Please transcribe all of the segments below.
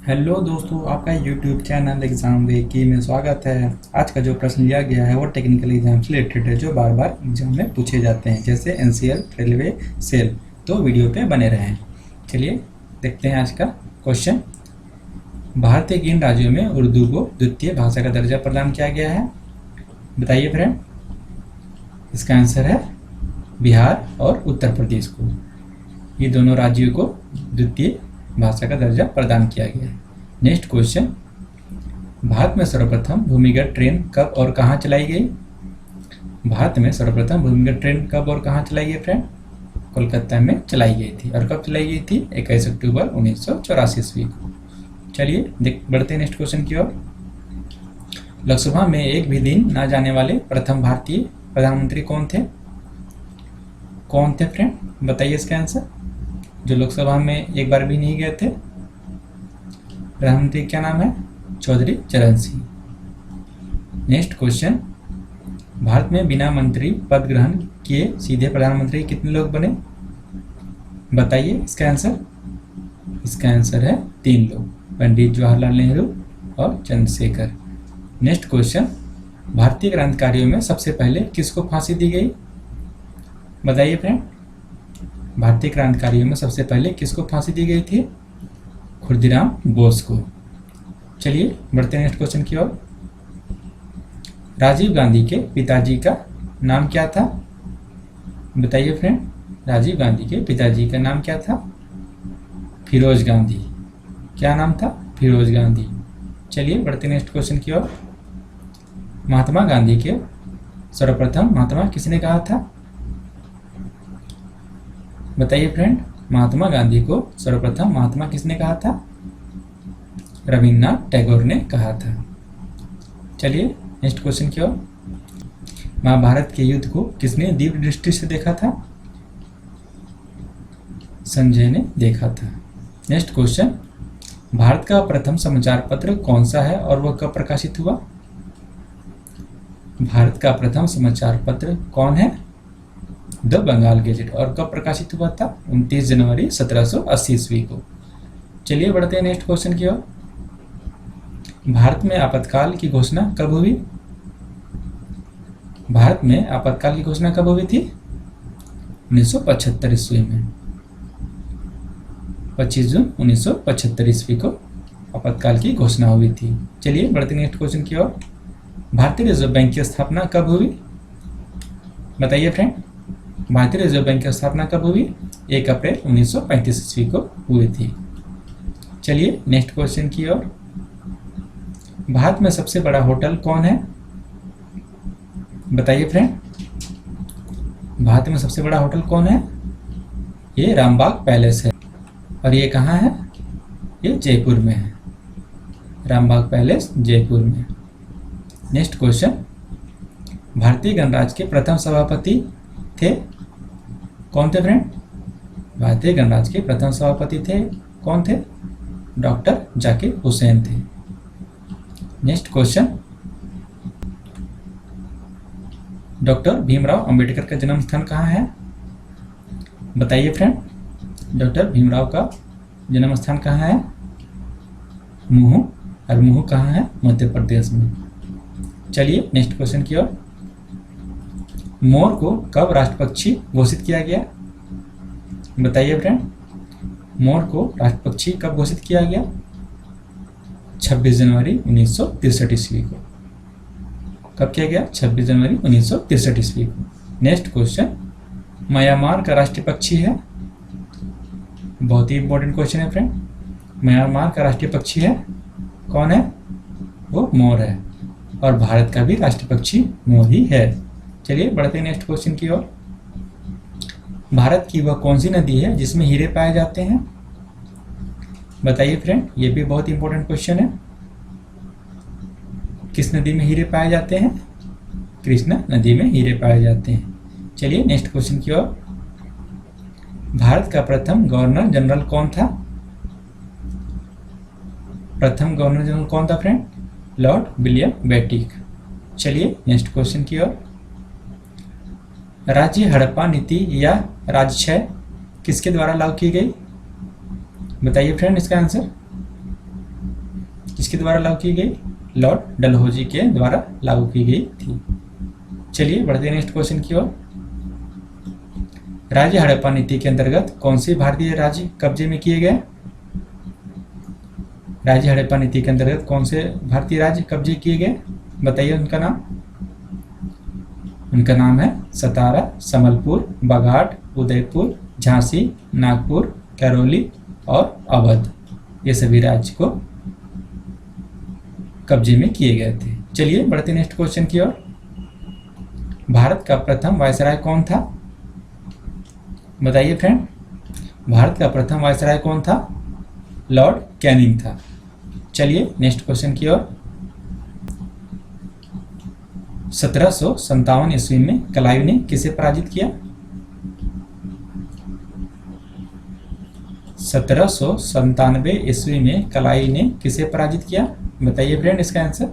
Hello दोस्तों, आपका YouTube channel exam वे की में स्वागत है। आज का जो प्रश्न लिया गया है वो टेक्निकल एग्जाम से रिलेटेड है, जो बार बार एग्जाम में पूछे जाते हैं, जैसे एनसीएल, रेलवे, सेल। तो वीडियो पे बने रहें। चलिए देखते हैं आज का क्वेश्चन। भारत के किन राज्यों में उर्दू को द्वितीय भाषा का दर्जा प्रदान किया गया है? बताइए फ्रेंड। इसका आंसर है बिहार और उत्तर प्रदेश को। ये दोनों राज्यों को द्वितीय भाषा का दर्जा प्रदान किया गया है। Next question. भारत में सर्वप्रथम भूमिगत ट्रेन कब और कहां चलाई गई? भारत में सर्वप्रथम भूमिगत ट्रेन कब और कहां चलाई गई फ्रेंड? कोलकाता में चलाई गई थी। और कब चलाई गई थी? 21 अक्टूबर 1984 ईस्वी को। चलिए बढ़ते हैं नेक्स्ट क्वेश्चन की ओर। लोकसभा में एक भी दिन ना जाने वाले प्रथम भारतीय प्रधानमंत्री कौन थे? कौन थे फ्रेंड? बताइए इसका आंसर। जो लोकसभा में एक बार भी नहीं गए थे, प्रधानमंत्री क्या नाम है? चौधरी चरण सिंह। Next question. भारत में बिना मंत्री पद ग्रहण किए सीधे प्रधानमंत्री कितने लोग बने? बताइए इसका आंसर। इसका आंसर है 3 लोग, पंडित जवाहरलाल नेहरू और चंद्रशेखर। Next question. भारतीय क्रांतिकारियों में सबसे पहले किसको फांसी दी गई? बताइए फ्रेंड। भारतीय क्रांतिकारियों में सबसे पहले किसको फांसी दी गई थी? खुर्दीराम बोस को। चलिए बढ़ते हैं नेक्स्ट क्वेश्चन की ओर। राजीव गांधी के पिताजी का नाम क्या था? बताइए फ्रेंड। राजीव गांधी के पिताजी का नाम क्या था? फिरोज गांधी। क्या नाम था? फिरोज गांधी। चलिए बढ़ते हैं नेक्स्ट क्वेश्चन की ओर। महात्मा गांधी के सर्वप्रथम महात्मा किसने कहा था? बताइए फ्रेंड। महात्मा गांधी को सर्वप्रथम महात्मा किसने कहा था? रविन्द्रनाथ टैगोर ने कहा था। चलिए नेक्स्ट क्वेश्चन की ओर। महाभारत के युद्ध को किसने दिव्य दृष्टि से देखा था? संजय ने देखा था। Next question. भारत का प्रथम समाचार पत्र कौन सा है और वह कब प्रकाशित हुआ? भारत का प्रथम समाचार पत्र कौन है? The Bengal Gazette. और कब प्रकाशित हुआ था? 29 जनवरी 1780 ईस्वी को। चलिए बढ़ते हैं नेक्स्ट क्वेश्चन की ओर। भारत में आपातकाल की घोषणा कब हुई? भारत में आपातकाल की घोषणा कब हुई थी? 1975 ईस्वी में। 25 जून 1975 ईस्वी को आपातकाल की घोषणा हुई थी। चलिए बढ़ते हैं नेक्स्ट क्वेश्चन की ओर। भारतीय रिजर्व बैंक की स्थापना कब हुई? बताइए फ्रेंड। भारतीय रिजर्व बैंक की स्थापना कब हुई? 1 अप्रैल 1935 ईस्वी को हुई थी। चलिए नेक्स्ट क्वेश्चन की ओर। भारत में सबसे बड़ा होटल कौन है? बताइए फ्रेंड। भारत में सबसे बड़ा होटल कौन है? ये रामबाग पैलेस है। और ये कहाँ है? ये जयपुर में है। रामबाग पैलेस जयपुर में। Next question. भारतीय गणराज्य के प्रथम सभापति थे कौन थे फ्रेंड? भारतीय गणराज्य के प्रथम सभापति थे कौन थे? डॉक्टर जाकिर हुसैन थे। Next question. Doctor Bhimrao Ambedkar का जन्म स्थान कहाँ है? बताइए फ्रेंड। डॉक्टर भीमराव का जन्म स्थान कहाँ है? महू। और महू कहाँ है? मध्य प्रदेश में। चलिए नेक्स्ट क्वेश्चन की ओर। मोर को कब राष्ट्र पक्षी घोषित किया गया? बताइए फ्रेंड। मोर को राष्ट्र पक्षी कब घोषित किया गया? 26 जनवरी 1963 ईस्वी को। कब किया गया? 26 जनवरी 1963 ईस्वी को। Next question. म्यांमार का राष्ट्रीय पक्षी है? बहुत ही इंपॉर्टेंट क्वेश्चन है फ्रेंड। म्यांमार का राष्ट्रीय पक्षी है कौन है? वो मोर है। और भारत का भी राष्ट्रीय पक्षी मोर ही है। चलिए बढ़ते हैं नेक्स्ट क्वेश्चन की ओर। भारत की वह कौन सी नदी है जिसमें हीरे पाए जाते हैं? बताइए फ्रेंड। ये भी बहुत इंपॉर्टेंट क्वेश्चन है। किस नदी में हीरे पाए जाते हैं? कृष्णा नदी में हीरे पाए जाते हैं। चलिए नेक्स्ट क्वेश्चन की ओर। भारत का प्रथम गवर्नर जनरल कौन था? प्रथम गवर्नर जनरल कौन था फ्रेंड? Lord William बेटिक। चलिए नेक्स्ट क्वेश्चन की ओर। राज्य हड़प्पा नीति या राजक्षय किसके द्वारा लागू की गई? बताइए फ्रेंड इसका आंसर। किसके द्वारा लागू की गई? लॉर्ड डलहौजी के द्वारा लागू की गई थी। चलिए बढ़ते हैं नेक्स्ट क्वेश्चन की ओर। राज्य हड़प्पा नीति के अंतर्गत कौन से भारतीय राज्य कब्जे में किए गए? राज्य हड़प्पा नीति के अंतर्गत कौन से भारतीय राज्य कब्जे किए गए? बताइए उनका नाम। उनका नाम है सतारा, संबलपुर, बाघाट, उदयपुर, झांसी, नागपुर, करौली और अवध। ये सभी राज्य को कब्जे में किए गए थे। चलिए बढ़ते नेक्स्ट क्वेश्चन की ओर। भारत का प्रथम वायसराय कौन था? बताइए फ्रेंड, भारत का प्रथम वायसराय कौन था? लॉर्ड कैनिंग था। चलिए नेक्स्ट क्वेश्चन की ओर। 1757 ईस्वी में क्लाइव ने किसे पराजित किया? 1797 ईस्वी में क्लाइव ने किसे पराजित किया? बताइए फ्रेंड इसका आंसर।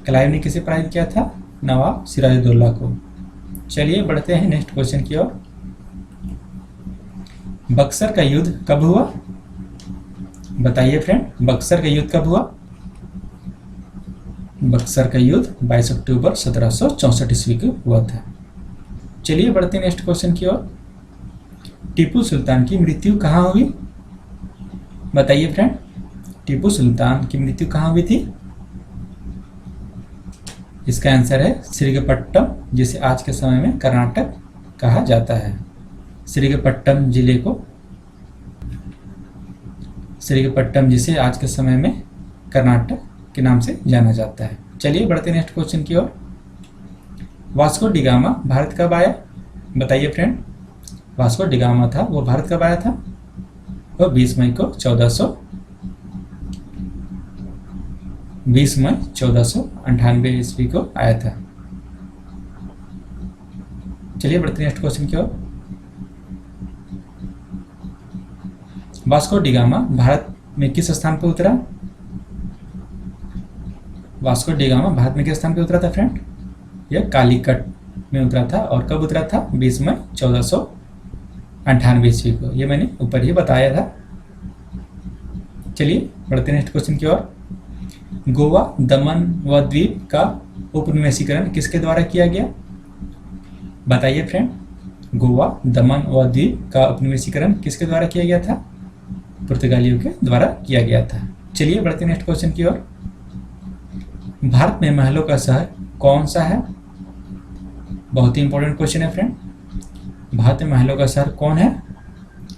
क्लाइव ने किसे पराजित किया था? नवाब सिराजुद्दौला को। चलिए बढ़ते हैं नेक्स्ट क्वेश्चन की ओर। बक्सर का युद्ध कब हुआ? बताइए फ्रेंड, बक्सर का युद्ध कब हुआ? बक्सर का युद्ध 22 अक्टूबर 1764 ईस्वी को हुआ था। चलिए बढ़ते हैं नेक्स्ट क्वेश्चन की ओर। टीपू सुल्तान की मृत्यु कहाँ हुई? बताइए फ्रेंड, टीपू सुल्तान की मृत्यु कहाँ हुई थी? इसका आंसर है श्रीरंगपट्टम, जिसे आज के समय में कर्नाटक कहा जाता है। श्रीरंगपट्टम जिले को, श्रीरंगपट्टम जिसे आज के समय में कर्नाटक के नाम से जाना जाता है। चलिए बढ़ते हैं नेक्स्ट क्वेश्चन की ओर। वास्को डी गामा भारत कब आया? बताइए फ्रेंड, वास्को डी गामा था वो भारत कब आया था? वो 20 मई 1498 ईस्वी को आया था। चलिए बढ़ते हैं नेक्स्ट क्वेश्चन की ओर। वास्को डी गामा भारत में किस स्थान पर उतरा? वास्को डी गामा भारत में किस स्थान पर उतरा था फ्रेंड? यह कालीकट में उतरा था। और कब उतरा था? 20 मई 1498 ईस्वी को। ये मैंने ऊपर ही बताया था। चलिए बढ़ते हैं नेक्स्ट क्वेश्चन की ओर। गोवा, दमन व द्वीप का उपनिवेशीकरण किसके द्वारा किया गया? बताइए फ्रेंड, गोवा, दमन व द्वीप का उपनिवेशीकरण किसके द्वारा किया गया था? पुर्तगालियों के द्वारा किया गया था। चलिए बढ़ते हैं नेक्स्ट क्वेश्चन की ओर। भारत में महलों का शहर कौन सा है? बहुत ही इंपॉर्टेंट क्वेश्चन है फ्रेंड। भारत में महलों का शहर कौन है?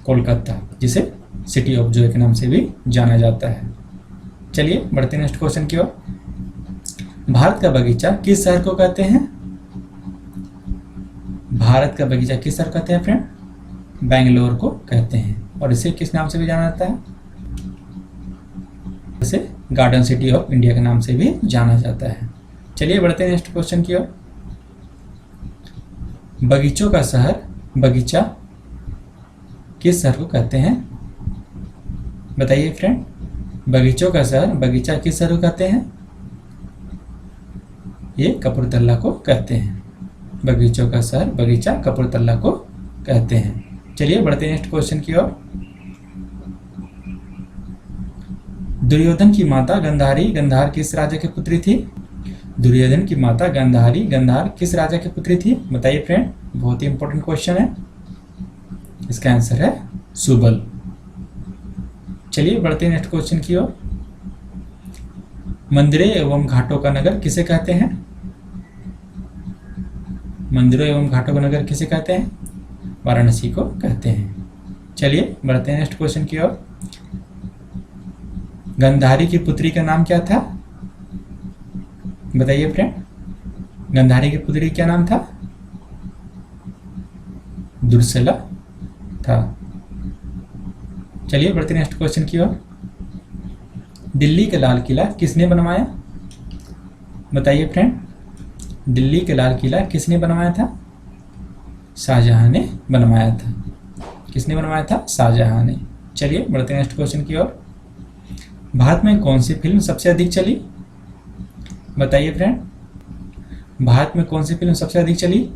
कोलकाता, जिसे सिटी ऑफ जॉय के नाम से भी जाना जाता है। चलिए बढ़ते हैं नेक्स्ट क्वेश्चन की ओर। भारत का बगीचा किस शहर को कहते हैं? भारत का बगीचा किस शहर कहते हैं फ्रेंड? बेंगलोर को कहते हैं। और इसे किस नाम से भी जाना जाता है? इसे गार्डन सिटी ऑफ इंडिया के नाम से भी जाना जाता है। चलिए बढ़ते हैं नेक्स्ट क्वेश्चन की ओर। बगीचों का शहर बगीचा किस शहर को कहते हैं? बताइए फ्रेंड, बगीचों का शहर बगीचा किस शहर को कहते हैं? ये कपूरथला को कहते हैं। बगीचों का शहर बगीचा कपूरथला को कहते हैं। चलिए बढ़ते हैं नेक्स्ट क्वेश्चन की ओर। दुर्योधन की माता गांधारी गांधार किस राजा की पुत्री थी? दुर्योधन की माता गांधारी गांधार किस राजा की पुत्री थी? बताइए फ्रेंड, बहुत ही इंपॉर्टेंट क्वेश्चन है। इसका आंसर है सुबल। चलिए बढ़ते हैं नेक्स्ट क्वेश्चन की ओर। मंदिरों एवं घाटों का नगर किसे कहते हैं? मंदिरों एवं घाटों का नगर किसे कहते हैं? वाराणसी को कहते हैं। चलिए बढ़ते हैं नेक्स्ट क्वेश्चन की ओर। गांधारी की पुत्री का नाम क्या था? बताइए फ्रेंड, गांधारी की पुत्री क्या नाम था? दुर्सला था। चलिए बढ़ते हैं नेक्स्ट क्वेश्चन की ओर। दिल्ली का लाल किला किसने बनवाया? बताइए फ्रेंड, दिल्ली का लाल किला किसने बनवाया था? शाहजहां ने बनवाया था। किसने बनवाया था? शाहजहां ने। चलिए बढ़ते हैं नेक्स्ट क्वेश्चन की ओर। भारत में कौन सी फिल्म सबसे अधिक चली? बताइए फ्रेंड, भारत में कौन सी फिल्म सबसे अधिक चली?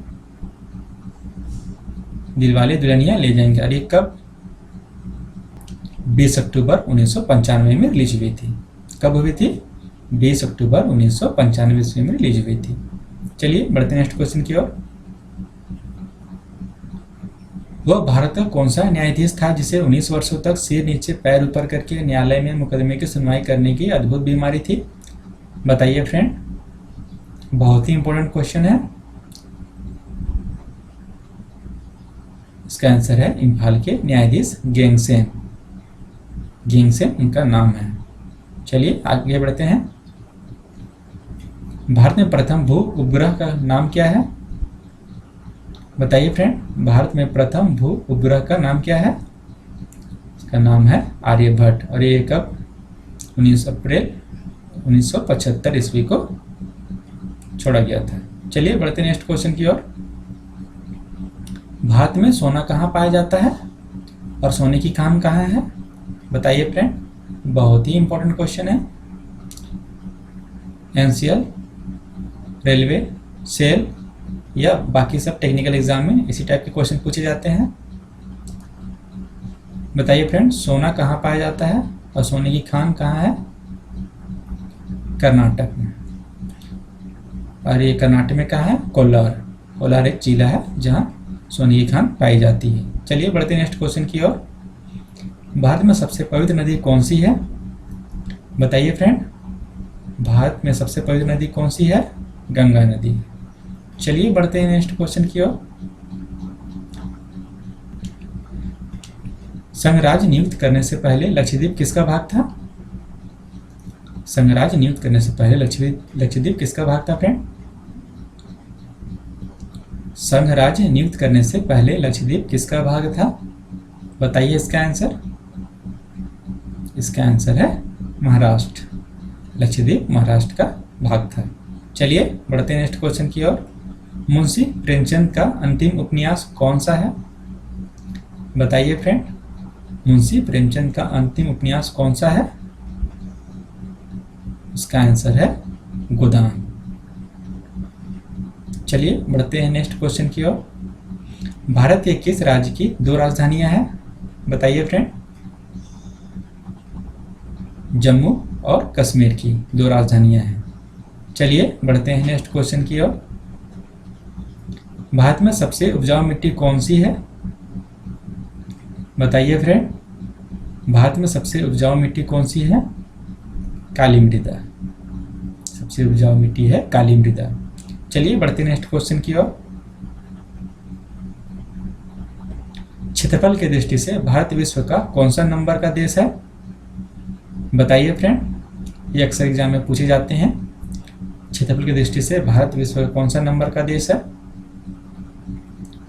दिलवाले दुल्हनिया ले जाएंगे। और ये कब? 20 अक्टूबर 1995 में रिलीज हुई थी। कब हुई थी? 20 अक्टूबर 1995 ईस्वी में रिलीज हुई थी। चलिए बढ़ते हैं नेक्स्ट क्वेश्चन की ओर। वह भारत का कौन सा न्यायाधीश था जिसे 19 वर्षों तक सिर नीचे पैर ऊपर करके न्यायालय में मुकदमे की सुनवाई करने की अद्भुत बीमारी थी? बताइए फ्रेंड, बहुत ही इंपॉर्टेंट क्वेश्चन है। इसका आंसर है इम्फाल के न्यायाधीश गेंगसेन। गेंगसेन उनका नाम है। चलिए आगे बढ़ते हैं। भारत में प्रथम भू उपग्रह का नाम क्या है? बताइए फ्रेंड, भारत में प्रथम भू उपग्रह का नाम क्या है? इसका नाम है आर्यभट्ट, और ये कब? 19 अप्रैल 1975 ईस्वी को छोड़ा गया था। चलिए बढ़ते हैं नेक्स्ट क्वेश्चन की ओर। भारत में सोना कहाँ पाया जाता है और सोने की खान कहाँ है? बताइए फ्रेंड, बहुत ही इंपॉर्टेंट क्वेश्चन है। एनसीएल, रेलवे, सेल या बाकी सब टेक्निकल एग्जाम में इसी टाइप के क्वेश्चन पूछे जाते हैं। बताइए फ्रेंड, सोना कहाँ पाया जाता है और सोने की खान कहाँ है? कर्नाटक में। और ये कर्नाटक में कहाँ है? कोलार। कोलार एक जिला है जहाँ सोने की खान पाई जाती है। चलिए बढ़ते हैं नेक्स्ट क्वेश्चन की ओर। भारत में सबसे पवित्र नदी कौन सी है? बताइए फ्रेंड, भारत में सबसे पवित्र नदी कौन सी है? गंगा नदी। चलिए बढ़ते हैं नेक्स्ट क्वेश्चन की ओर। संघराज्य नियुक्त करने से पहले लक्षद्वीप किसका भाग था? संघराज्य नियुक्त करने से पहले लक्षद्वीप किसका भाग था फ्रेंड? संघराज्य नियुक्त करने से पहले लक्षद्वीप किसका भाग था? बताइए इसका आंसर। इसका आंसर है महाराष्ट्र। लक्षद्वीप महाराष्ट्र का भाग था। चलिए बढ़ते हैं नेक्स्ट क्वेश्चन की ओर। मुंशी प्रेमचंद का अंतिम उपन्यास कौन सा है? बताइए फ्रेंड, मुंशी प्रेमचंद का अंतिम उपन्यास कौन सा है? इसका आंसर है गोदान। चलिए बढ़ते हैं नेक्स्ट क्वेश्चन की ओर। भारत के किस राज्य की 2 राजधानियां हैं? बताइए फ्रेंड। जम्मू और कश्मीर की 2 राजधानियां हैं। चलिए बढ़ते हैं नेक्स्ट क्वेश्चन की ओर। भारत में सबसे उपजाऊ मिट्टी कौन सी है? बताइए फ्रेंड, भारत में सबसे उपजाऊ मिट्टी कौन सी है? काली मृदा। सबसे उपजाऊ मिट्टी है काली मृदा। चलिए बढ़ते नेक्स्ट क्वेश्चन की ओर। क्षेत्रफल की दृष्टि से भारत विश्व का कौन सा नंबर का देश है? बताइए फ्रेंड, ये अक्सर एग्जाम में पूछे जाते हैं। क्षेत्रफल की दृष्टि से भारत विश्व का कौन सा नंबर का देश है?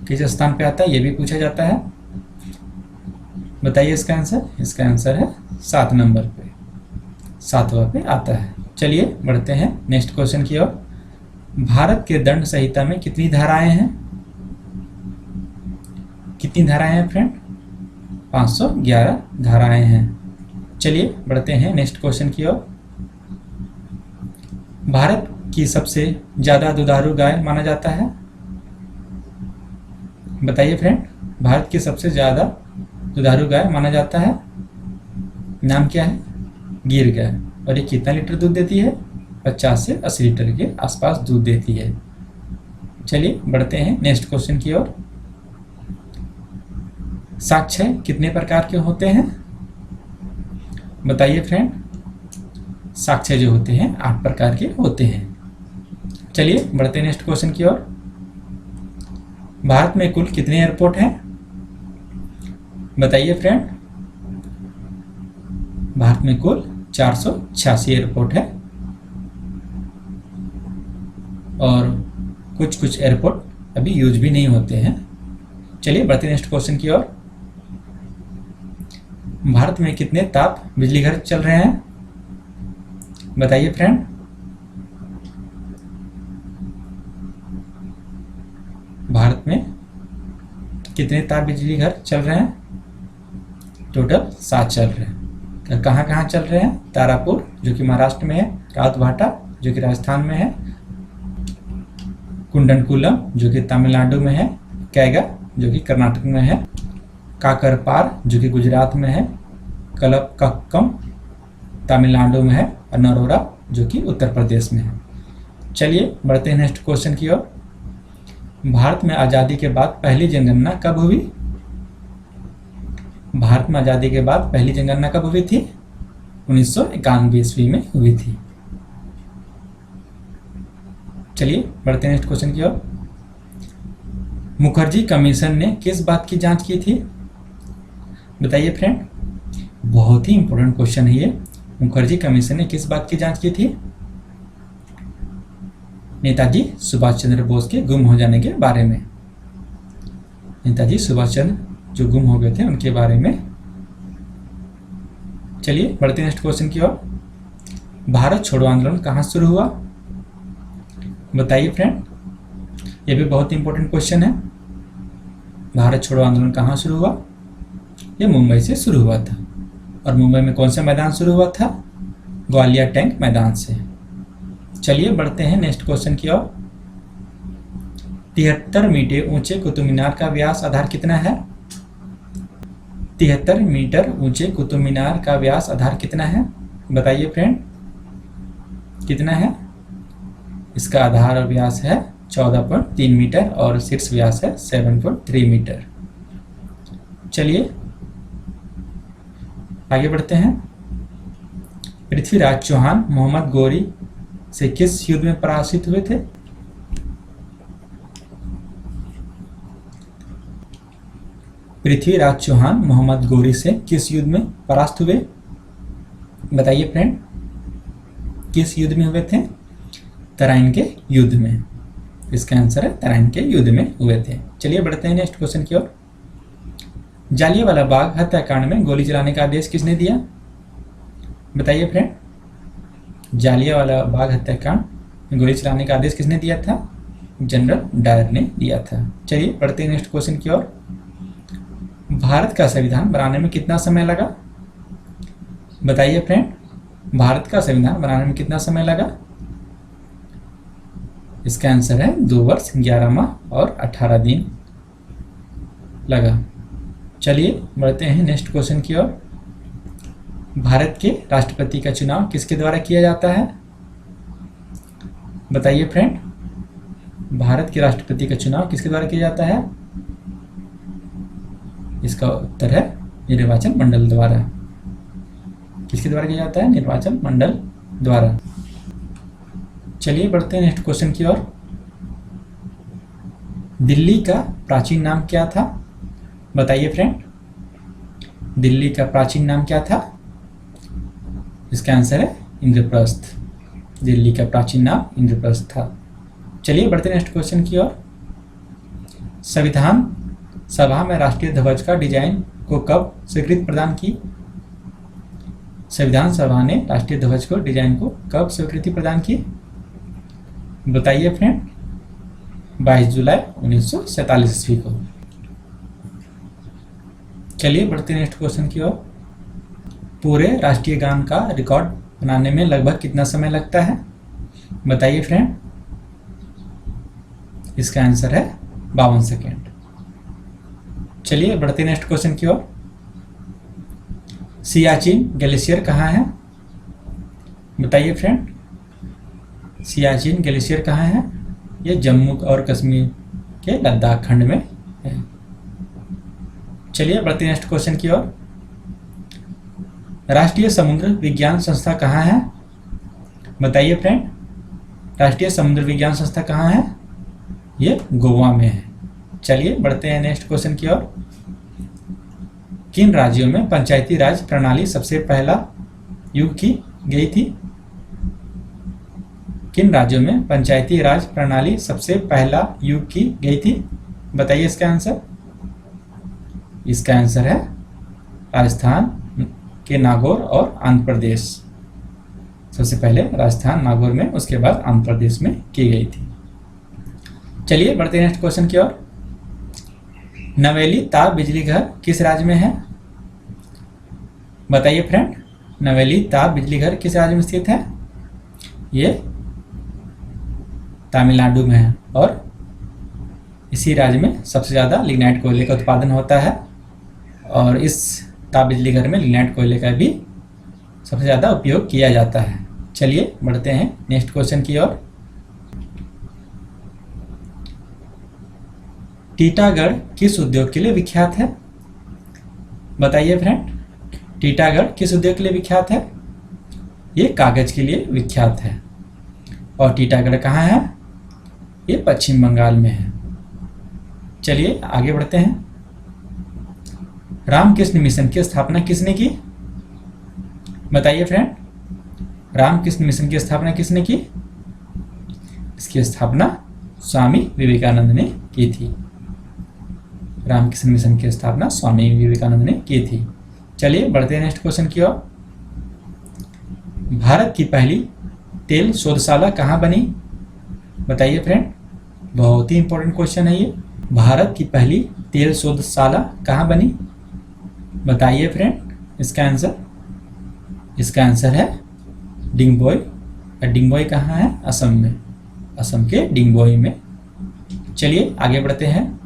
किस स्थान पे आता है, ये भी पूछा जाता है। बताइए इसका आंसर। इसका आंसर है 7 नंबर पे, 7वां पे आता है। चलिए बढ़ते हैं नेक्स्ट क्वेश्चन की ओर। भारत के दंड संहिता में कितनी धाराएं हैं? कितनी धाराएं हैं फ्रेंड? 511 धाराएं हैं। चलिए बढ़ते हैं नेक्स्ट क्वेश्चन की ओर। भारत की सबसे ज्यादा दुधारू गाय माना जाता है? बताइए फ्रेंड, भारत की सबसे ज्यादा दुधारू गाय माना जाता है, नाम क्या है? गिर गाय। और ये कितना लीटर दूध देती है? 50 से 80 लीटर के आसपास दूध देती है। चलिए बढ़ते हैं नेक्स्ट क्वेश्चन की ओर। साक्ष्य कितने प्रकार के होते हैं? बताइए फ्रेंड। साक्ष्य जो होते हैं 8 प्रकार के होते हैं। चलिए बढ़ते हैं नेक्स्ट क्वेश्चन की ओर। भारत में कुल कितने एयरपोर्ट हैं? बताइए फ्रेंड। भारत में कुल 486 एयरपोर्ट है और कुछ एयरपोर्ट अभी यूज भी नहीं होते हैं। चलिए बढ़ते नेक्स्ट क्वेश्चन की ओर। भारत में कितने ताप बिजली घर चल रहे हैं? बताइए फ्रेंड। भारत में कितने ताप बिजली घर चल रहे हैं? टोटल 7 चल रहे हैं। कहाँ कहाँ चल रहे हैं? तारापुर जो कि महाराष्ट्र में है, रावतभाटा जो कि राजस्थान में है, कुंडनकुलम जो कि तमिलनाडु में है, कैगा जो कि कर्नाटक में है, काकरपार जो कि गुजरात में है, कलपक्कम तमिलनाडु में है और नरोरा जो कि उत्तर प्रदेश में है। चलिए बढ़ते हैं नेक्स्ट क्वेश्चन की ओर। भारत में आज़ादी के बाद पहली जनगणना कब हुई? भारत में आज़ादी के बाद पहली जनगणना कब हुई थी? 1991 ईस्वी में हुई थी। चलिए बढ़ते हैं नेक्स्ट क्वेश्चन की ओर। मुखर्जी कमीशन ने किस बात की जांच की थी? बताइए फ्रेंड, बहुत ही इंपॉर्टेंट क्वेश्चन है ये। मुखर्जी कमीशन ने किस बात की जांच की थी? नेताजी सुभाष चंद्र बोस के गुम हो जाने के बारे में। नेताजी सुभाष चंद्र जो गुम हो गए थे उनके बारे में। चलिए बढ़ते हैं नेक्स्ट क्वेश्चन की ओर। भारत छोड़ो आंदोलन कहाँ शुरू हुआ? बताइए फ्रेंड, ये भी बहुत इंपॉर्टेंट क्वेश्चन है। भारत छोड़ो आंदोलन कहाँ शुरू हुआ? ये मुंबई से शुरू हुआ था। और मुंबई में कौन सा मैदान शुरू हुआ था? ग्वालियर टैंक मैदान से। चलिए बढ़ते हैं नेक्स्ट क्वेश्चन की ओर। 73 मीटर ऊंचे कुतुब मीनार का व्यास आधार कितना है? 73 मीटर ऊंचे कुतुब मीनार का व्यास आधार कितना है? बताइए फ्रेंड, कितना है? इसका आधार और व्यास है 14.3 मीटर और शीर्ष व्यास है 7.3 मीटर। चलिए आगे बढ़ते हैं। पृथ्वीराज चौहान मोहम्मद गौरी से किस युद्ध में पराजित हुए थे? पृथ्वीराज चौहान मोहम्मद गौरी से किस युद्ध में परास्त हुए? बताइए फ्रेंड, किस युद्ध में हुए थे? तराइन के युद्ध में। इसका आंसर है तराइन के युद्ध में हुए थे। चलिए बढ़ते हैं नेक्स्ट क्वेश्चन की ओर। जालियांवाला बाग हत्याकांड में गोली चलाने का आदेश किसने दिया? बताइए फ्रेंड, जालियांवाला बाग हत्याकांड में गोली चलाने का आदेश किसने दिया था? जनरल डायर ने दिया था। चलिए बढ़ते हैं नेक्स्ट क्वेश्चन की ओर। भारत का संविधान बनाने में कितना समय लगा? बताइए फ्रेंड, भारत का संविधान बनाने में कितना समय लगा? इसका आंसर है 2 वर्ष 11 माह और 18 दिन लगा। चलिए बढ़ते हैं नेक्स्ट क्वेश्चन की ओर। भारत के राष्ट्रपति का चुनाव किसके द्वारा किया जाता है? बताइए फ्रेंड, भारत के राष्ट्रपति का चुनाव किसके द्वारा किया जाता है? इसका उत्तर है निर्वाचन मंडल द्वारा। किसके द्वारा किया जाता है? निर्वाचन मंडल द्वारा। चलिए बढ़ते हैं नेक्स्ट क्वेश्चन की ओर। दिल्ली का प्राचीन नाम क्या था? बताइए फ्रेंड, दिल्ली का प्राचीन नाम क्या था? इसका आंसर है इंद्रप्रस्थ। दिल्ली का प्राचीन नाम इंद्रप्रस्थ था। चलिए बढ़ते हैं नेक्स्ट क्वेश्चन की ओर। संविधान सभा में राष्ट्रीय ध्वज का डिजाइन को कब स्वीकृति प्रदान की? संविधान सभा ने राष्ट्रीय ध्वज को डिजाइन को कब स्वीकृति प्रदान की? बताइए फ्रेंड, 22 जुलाई 1947 ईस्वी को। चलिए बढ़ते हैं नेक्स्ट क्वेश्चन की ओर। पूरे राष्ट्रीय गान का रिकॉर्ड बनाने में लगभग कितना समय लगता है? बताइए फ्रेंड, इसका आंसर है 52 सेकेंड। चलिए बढ़ते हैं नेक्स्ट क्वेश्चन की ओर। सियाचिन ग्लेशियर कहाँ है? बताइए फ्रेंड, सियाचिन ग्लेशियर कहाँ है? ये जम्मू और कश्मीर के लद्दाख खंड में है। चलिए बढ़ते हैं नेक्स्ट क्वेश्चन की ओर। राष्ट्रीय समुद्र विज्ञान संस्था कहाँ है? बताइए फ्रेंड, राष्ट्रीय समुद्र विज्ञान संस्था कहाँ है? ये गोवा में है। चलिए बढ़ते हैं नेक्स्ट क्वेश्चन की ओर। किन राज्यों में पंचायती राज प्रणाली सबसे पहला युग की गई थी? किन राज्यों में पंचायती राज प्रणाली सबसे पहला युग की गई थी? बताइए इसका आंसर। इसका आंसर है राजस्थान के नागौर और आंध्र प्रदेश। सबसे पहले राजस्थान नागौर में, उसके बाद आंध्र प्रदेश में की गई थी। चलिए बढ़ते हैं नेक्स्ट क्वेश्चन की ओर। नवेली ताप बिजली घर किस राज्य में है? बताइए फ्रेंड, नवेली ताप बिजली घर किस राज्य में स्थित है? ये तमिलनाडु में है और इसी राज्य में सबसे ज़्यादा लिग्नाइट कोयले का उत्पादन होता है। और इस ताप बिजली घर में लिग्नाइट कोयले का भी सबसे ज़्यादा उपयोग किया जाता है। चलिए बढ़ते हैं नेक्स्ट क्वेश्चन की ओर। टीटागढ़ किस उद्योग के लिए विख्यात है? बताइए फ्रेंड, टीटागढ़ किस उद्योग के लिए विख्यात है? ये कागज के लिए विख्यात है। और टीटागढ़ कहाँ है? ये पश्चिम बंगाल में है। चलिए आगे बढ़ते हैं। रामकृष्ण मिशन की स्थापना किसने की? बताइए फ्रेंड, रामकृष्ण मिशन की स्थापना किसने की? इसकी स्थापना स्वामी विवेकानंद ने की थी। रामकृष्ण मिशन की स्थापना स्वामी विवेकानंद ने की थी। चलिए बढ़ते हैं नेक्स्ट क्वेश्चन की ओर। भारत की पहली तेल शोधशाला कहाँ बनी? बताइए फ्रेंड, बहुत ही इंपॉर्टेंट क्वेश्चन है ये। भारत की पहली तेल शोधशाला कहाँ बनी? बताइए फ्रेंड इसका आंसर है डिंगबोई। और डिंगबोई कहाँ है? असम में, असम के डिंगबोई में। चलिए आगे बढ़ते हैं।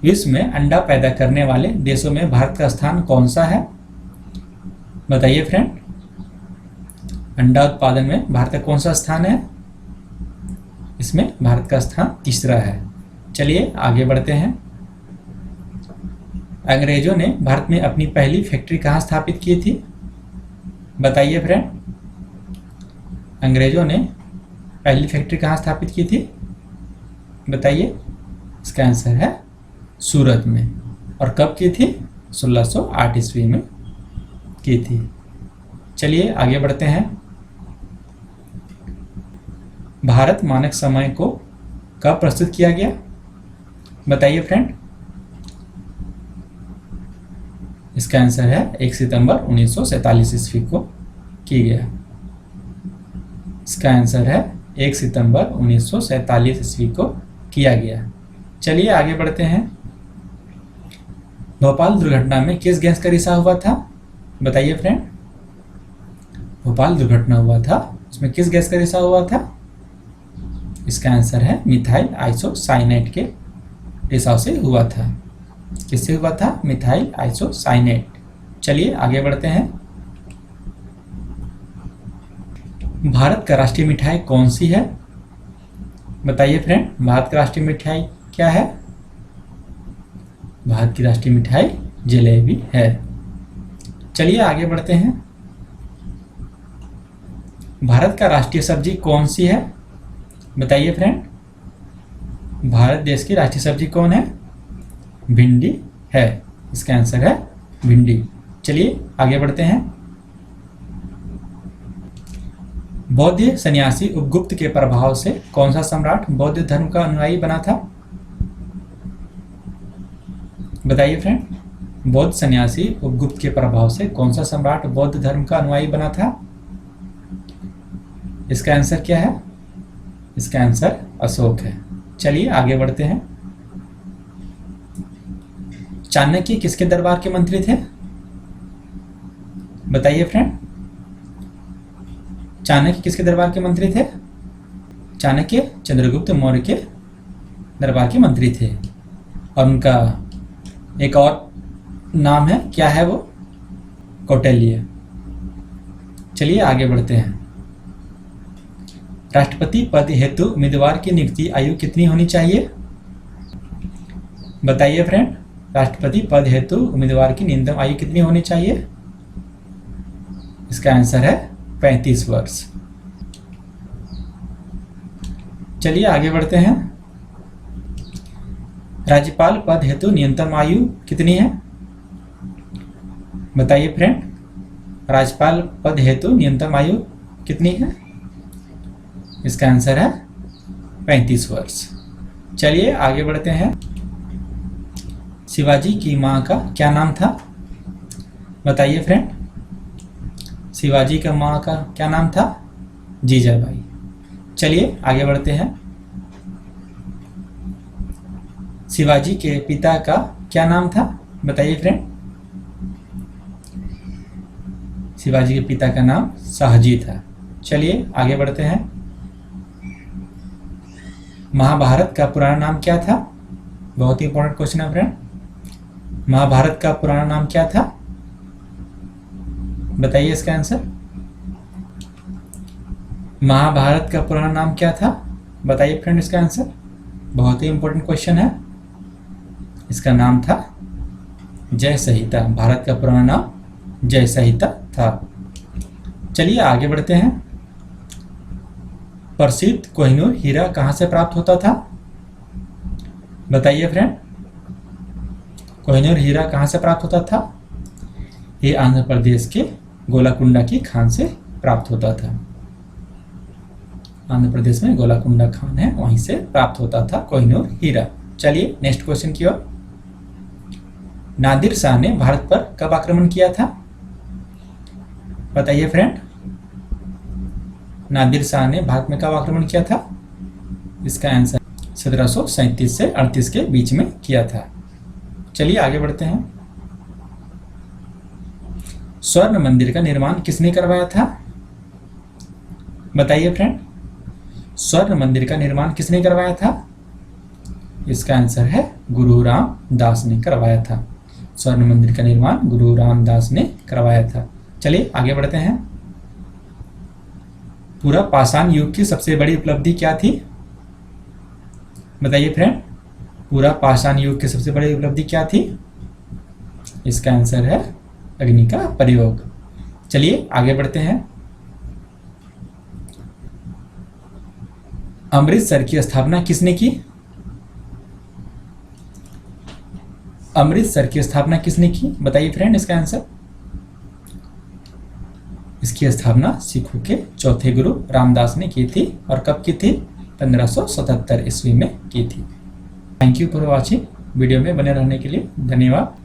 विश्व में अंडा पैदा करने वाले देशों में भारत का स्थान कौन सा है? बताइए फ्रेंड, अंडा उत्पादन में भारत का कौन सा स्थान है? इसमें भारत का स्थान तीसरा है। चलिए आगे बढ़ते हैं। अंग्रेजों ने भारत में अपनी पहली फैक्ट्री कहाँ स्थापित की थी? बताइए फ्रेंड, अंग्रेजों ने पहली फैक्ट्री कहाँ स्थापित की थी? बताइए। इसका आंसर है सूरत में। और कब की थी? 1608 ईस्वी में की थी। चलिए आगे बढ़ते हैं। भारत मानक समय को कब प्रस्तुत किया गया? बताइए फ्रेंड। इसका आंसर है 1 सितंबर 1947 ईस्वी को की गया। इसका आंसर है 1 सितंबर 1947 ईस्वी को किया गया। चलिए आगे बढ़ते हैं। भोपाल दुर्घटना में किस गैस का रिसाव हुआ था? बताइए फ्रेंड, भोपाल दुर्घटना हुआ था, उसमें किस गैस का रिसाव हुआ था? इसका आंसर है मिथाइल आइसोसाइनेट के रिसाव से हुआ था। किससे हुआ था? Methyl isocyanate. चलिए आगे बढ़ते हैं। भारत का राष्ट्रीय मिठाई कौन सी है? बताइए फ्रेंड, भारत का राष्ट्रीय मिठाई क्या है? भारत की राष्ट्रीय मिठाई जलेबी है। चलिए आगे बढ़ते हैं। भारत का राष्ट्रीय सब्जी कौन सी है? बताइए फ्रेंड, भारत देश की राष्ट्रीय सब्जी कौन है? भिंडी है। इसका आंसर है भिंडी। चलिए आगे बढ़ते हैं। बौद्ध सन्यासी उपगुप्त के प्रभाव से कौन सा सम्राट बौद्ध धर्म का अनुयायी बना था? बताइए फ्रेंड, बौद्ध सन्यासी उपगुप्त के प्रभाव से कौन सा सम्राट बौद्ध धर्म का अनुयायी बना था? इसका आंसर क्या है? इसका आंसर अशोक है। चलिए आगे बढ़ते हैं। चाणक्य किसके दरबार के मंत्री थे? बताइए फ्रेंड, चाणक्य किसके दरबार के मंत्री थे? चाणक्य चंद्रगुप्त मौर्य के दरबार के मंत्री थे। और उनका एक और नाम है, क्या है वो? कौटिल्य। चलिए आगे बढ़ते हैं। राष्ट्रपति पद हेतु उम्मीदवार की नियुक्ति आयु कितनी होनी चाहिए? बताइए फ्रेंड, राष्ट्रपति पद हेतु उम्मीदवार की न्यूनतम आयु कितनी होनी चाहिए? इसका आंसर है 35 वर्ष। चलिए आगे बढ़ते हैं। राज्यपाल पद हेतु न्यूनतम आयु कितनी है? बताइए फ्रेंड, राज्यपाल पद हेतु न्यूनतम आयु कितनी है? इसका आंसर है 35 वर्ष। चलिए आगे बढ़ते हैं। शिवाजी की मां का क्या नाम था? बताइए फ्रेंड, शिवाजी का मां का क्या नाम था? जीजाबाई। चलिए आगे बढ़ते हैं। शिवाजी के पिता का क्या नाम था? बताइए फ्रेंड, शिवाजी के पिता का नाम शाहजी था। चलिए आगे बढ़ते हैं। महाभारत का पुराना नाम क्या था? बहुत ही इंपॉर्टेंट क्वेश्चन है फ्रेंड। महाभारत का पुराना नाम क्या था? बताइए इसका आंसर। महाभारत का पुराना नाम क्या था? बताइए फ्रेंड इसका आंसर। बहुत ही इंपॉर्टेंट क्वेश्चन है। इसका नाम था जय संहिता। भारत का पुराना नाम जय संहिता था। चलिए आगे बढ़ते हैं। प्रसिद्ध कोहिनूर हीरा कहां से प्राप्त होता था? बताइए फ्रेंड, कोहिनूर हीरा कहां से प्राप्त होता था? ये आंध्र प्रदेश के गोलाकुंडा की खान से प्राप्त होता था। आंध्र प्रदेश में गोलाकुंडा खान है, वहीं से प्राप्त होता था कोहिनूर हीरा। चलिए नेक्स्ट क्वेश्चन की ओर। नादिर शाह ने भारत पर कब आक्रमण किया था? बताइए फ्रेंड, नादिर शाह ने भारत में कब आक्रमण किया था? इसका आंसर 1737 से 38 के बीच में किया था। चलिए आगे बढ़ते हैं। स्वर्ण मंदिर का निर्माण किसने करवाया था? बताइए फ्रेंड, स्वर्ण मंदिर का निर्माण किसने करवाया था? इसका आंसर है गुरु रामदास ने करवाया था। स्वर्ण मंदिर का निर्माण गुरु रामदास ने करवाया था। चलिए आगे बढ़ते हैं। पूरा पाषाण युग की सबसे बड़ी उपलब्धि क्या थी? बताइए फ्रेंड, पूरा पाषाण युग की सबसे बड़ी उपलब्धि क्या थी? इसका आंसर है अग्नि का प्रयोग। चलिए आगे बढ़ते हैं। अमृतसर की स्थापना किसने की? अमृतसर की स्थापना किसने की? बताइए फ्रेंड इसका आंसर। इसकी स्थापना सिखों के चौथे गुरु रामदास ने की थी। और कब की थी? 1577 ईस्वी में की थी। Thank you for watching. Video में बने रहने के लिए धन्यवाद।